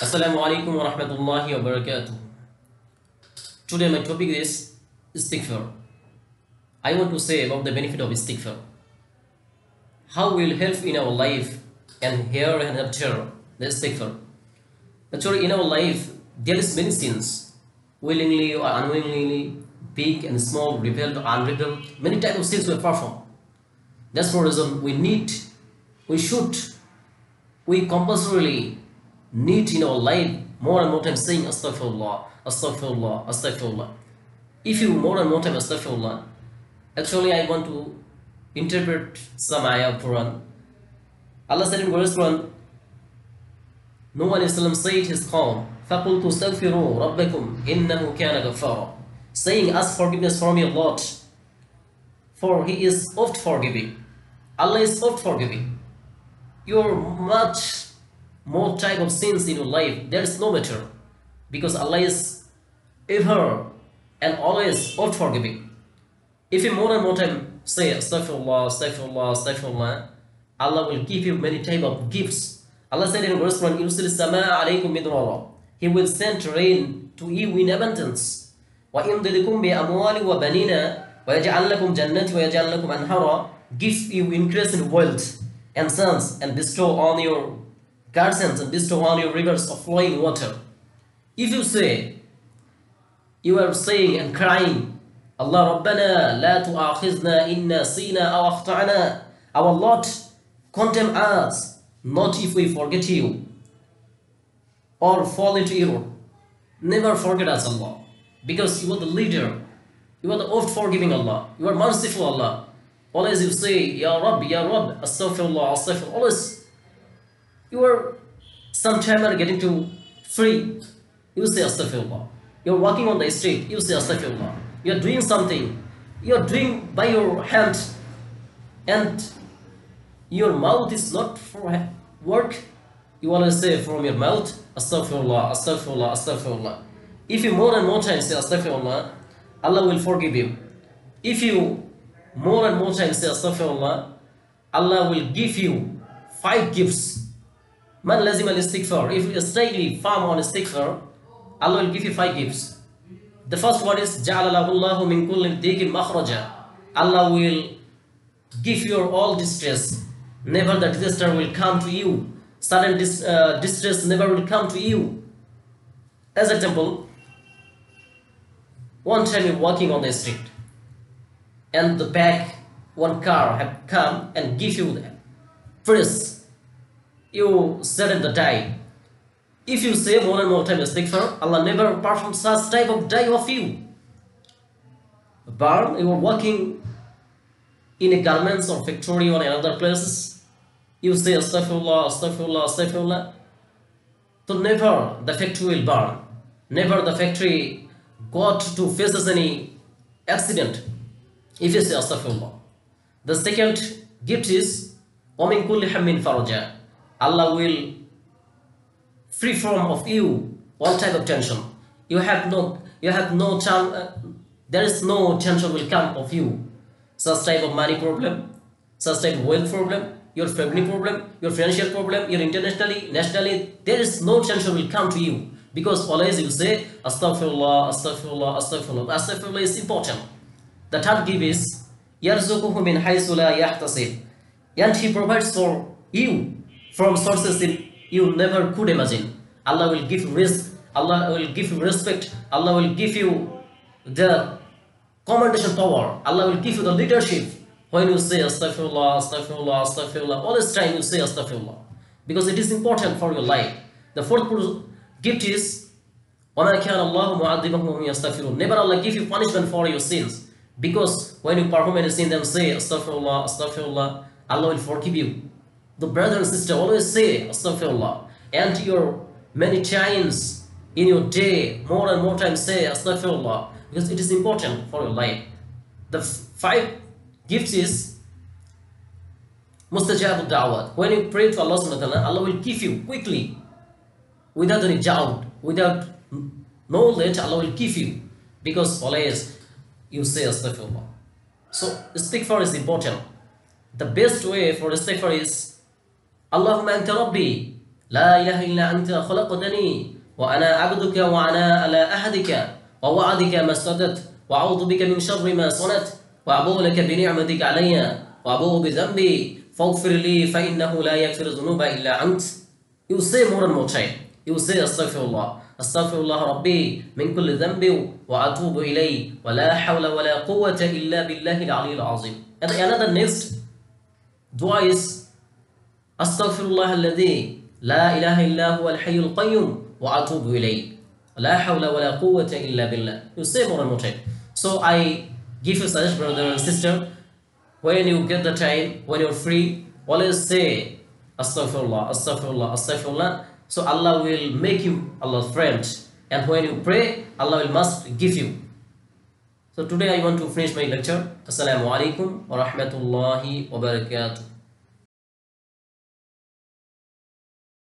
Assalamu alaikum wa rahmatullahi wa barakatuh. Today my topic is istighfar. I want to say about the benefit of istighfar. How will help in our life and here and after the istighfar. Actually in our life there is many sins, willingly or unwillingly, big and small, rebelled or unrebelled. Many types of sins we perform. That's for reason we compulsorily need in our life more and more time saying astaghfirullah, astaghfirullah, astaghfirullah. If you more and more time astaghfirullah, actually I want to interpret some ayah of Quran. Allah said in verse 1, Nuh alayhi salam said his qawm, فَقُلْتُ اسْتَغْفِرُوا رَبَّكُمْ إِنَّهُ كَانَ غَفَّارًا, saying, ask forgiveness from your Lord, for He is oft forgiving. Allah is oft forgiving. You're much more type of sins in your life, there is no matter, because Allah is ever and always oft forgiving. If you more and more time say astaghfirullah, astaghfirullah, astaghfirullah, Allah will give you many type of gifts. Allah said in verse 1, يُرْسِلِ السَّمَاءَ عَلَيْكُمْ مِدْرَارًا, He will send rain to you in abundance. وَيُمْدِدْكُمْ بِأَمْوَالٍ وَبَنِينَ وَيَجْعَلْ لَكُمْ جَنَّاتٍ وَيَجْعَلْ لَكُمْ أَنْهَارًا, give you increase in wealth and sons, and bestow on your gardens and bestow on your rivers of flowing water. If you say, you are saying and crying, Allah Rabbana la tu'akhizna inna sina aw akhta'na, our Lord, condemn us, not if we forget you or fall into error. Never forget us, Allah, because you are the leader, you are the oft forgiving Allah, you are merciful Allah. Always you say, Ya Rabb, astaghfirullah, astaghfirullah. Always you are sometime are getting to free, you say astaghfirullah. You're walking on the street, you say astaghfirullah. You're doing something, you're doing by your hand, and your mouth is not for work, you always say from your mouth, astaghfirullah, astaghfirullah, astaghfirullah. If you more and more times say astaghfirullah, Allah will forgive you. If you more and more times say astaghfirullah, Allah will give you 5 gifts. Man lazim al-istighfar, if you stay firm on istighfar, Allah will give you 5 gifts. The first one is جَعَلَ لَهُ اللَّهُ مِنْ كُلِّ ضِيقٍ مَخْرَجًا, Allah will give you all distress, never the disaster will come to you, sudden distress never will come to you. As example, one time you're walking on the street and the back one car have come and give you the press, you sudden the die. If you say more and more time istighfar, Allah never perform such type of die of you. Burn, you are working in a garments or factory or another places, you say astaghfirullah, astaghfirullah, astaghfirullah, so never the factory will burn, never the factory got to faces any accident if you say astaghfirullah. The second gift is وَمِن كُلِّ حَمٍّ فَرَجًا, Allah will free from of you all type of tension. You have no chance, there is no tension will come of you. Such type of money problem, such type of wealth problem, your family problem, your financial problem, your internationally, nationally, there is no tension will come to you, because always you say astaghfirullah, astaghfirullah, astaghfirullah. Astaghfirullah is important. The third gift is يَرْزُقُهُ مِنْ حَيْثُ لَا يَحْتَسِبُ, and He provides for you from sources that you never could imagine. Allah will give risk, Allah will give you respect, Allah will give you the commendation power, Allah will give you the leadership when you say astaghfirullah, astaghfirullah, astaghfirullah. All this time you say astaghfirullah, because it is important for your life. The fourth gift is وَمَا كَانَ اللَّهُ مُعَذِّبَهُمْ وَهُمْ يَسْتَغْفِرُونَ, never Allah give you punishment for your sins, because when you perform any sin, then say astaghfirullah, astaghfirullah, Allah will forgive you. The brother and sister always say astaghfirullah, and your many times in your day, more and more times say astaghfirullah, because it is important for your life. The 5 gifts is mustajab da'wat, when you pray to Allah subhanahu wa ta'ala, Allah will give you quickly, without any doubt, without knowledge, Allah will give you, because always you say astaghfirullah. So istighfar is important. The best way for istighfar is Allahumma anta rabbi, لا إله إلا أنت خلقتني وأنا عبدك وأنا على أحدك ووعدك ما استطعت وأعوذ بك من شر ما صنعت وأبوء لك بنعمتك علي وأبوء بذنبي فاغفر لي فإنه لا يغفر الذنوب إلا أنت. You say more and more time. You say Astaghfirullah. Astaghfirullah Rabbi min kulli dhanbi wa atubu ilayhi wa la hawla wa la quwwata illa billahi al-aliyyil azim. And another next dua is Astaghfirullah alladhi la ilaha illa huwa al-hayyul qayyum wa atubu ilayhi. La hawla wa la quwwata illa billah. You say more and more time. So I give you suggestion, brother and sister, when you get the time, when you're free, always say Astaghfirullah, Astaghfirullah, Astaghfirullah. So Allah will make you Allah's friend. And when you pray, Allah will must give you. So today I want to finish my lecture. Assalamu alaikum wa rahmatullahi wa barakatuh.